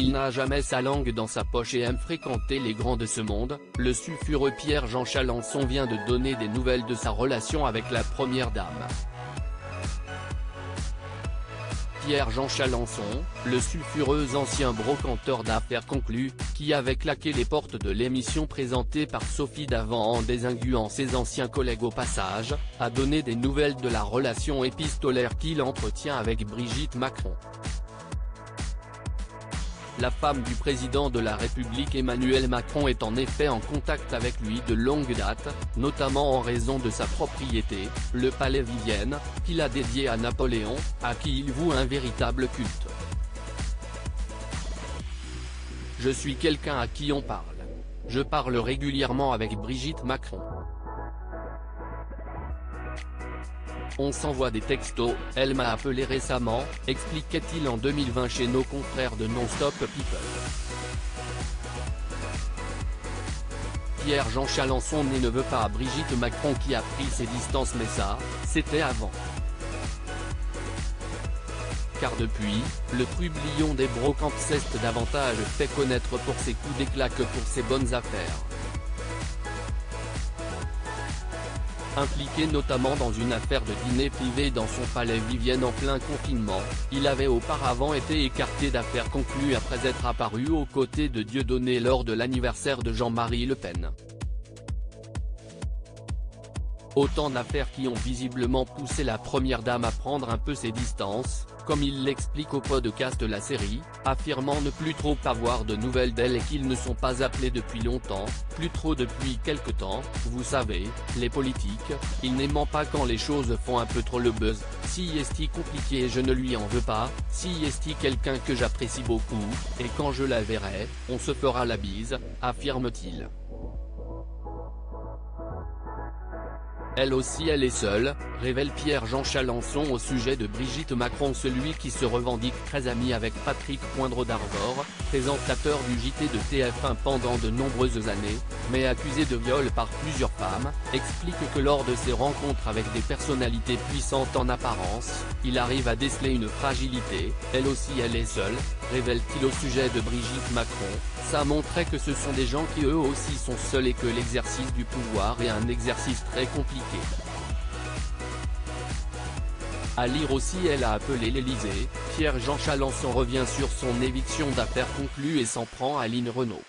Il n'a jamais sa langue dans sa poche et aime fréquenter les grands de ce monde. Le sulfureux Pierre-Jean Chalençon vient de donner des nouvelles de sa relation avec la première dame. Pierre-Jean Chalençon, le sulfureux ancien brocanteur d'affaires conclu, qui avait claqué les portes de l'émission présentée par Sophie Davant en désinguant ses anciens collègues au passage, a donné des nouvelles de la relation épistolaire qu'il entretient avec Brigitte Macron. La femme du président de la République Emmanuel Macron est en effet en contact avec lui de longue date, notamment en raison de sa propriété, le palais Vivienne, qu'il a dédié à Napoléon, à qui il voue un véritable culte. Je suis quelqu'un à qui on parle. Je parle régulièrement avec Brigitte Macron. On s'envoie des textos, elle m'a appelé récemment, expliquait-il en 2020 chez nos confrères de Non-Stop People. Pierre-Jean Chalençon ne veut pas à Brigitte Macron qui a pris ses distances, mais ça, c'était avant. Car depuis, le trublion des brocantes s'est davantage fait connaître pour ses coups d'éclat que pour ses bonnes affaires. Impliqué notamment dans une affaire de dîner privé dans son palais Vivienne en plein confinement, il avait auparavant été écarté d'affaires conclues après être apparu aux côtés de Dieudonné lors de l'anniversaire de Jean-Marie Le Pen. Autant d'affaires qui ont visiblement poussé la première dame à prendre un peu ses distances, comme il l'explique au podcast La Série, affirmant ne plus trop avoir de nouvelles d'elle et qu'ils ne sont pas appelés depuis longtemps, plus trop depuis quelque temps. Vous savez, les politiques, ils n'aiment pas quand les choses font un peu trop le buzz. Si est compliqué, je ne lui en veux pas, si est quelqu'un que j'apprécie beaucoup, et quand je la verrai, on se fera la bise, affirme-t-il. Elle aussi elle est seule, révèle Pierre-Jean Chalençon au sujet de Brigitte Macron, celui qui se revendique très ami avec Patrick Poindre d'Arvor, présentateur du JT de TF1 pendant de nombreuses années, mais accusé de viol par plusieurs femmes, explique que lors de ses rencontres avec des personnalités puissantes en apparence, il arrive à déceler une fragilité. Elle aussi elle est seule, révèle-t-il au sujet de Brigitte Macron. Ça montrait que ce sont des gens qui eux aussi sont seuls et que l'exercice du pouvoir est un exercice très compliqué. À lire aussi, elle a appelé l'Élysée. Pierre-Jean Chalençon revient sur son éviction d'affaires conclue et s'en prend à Lynn Renaud.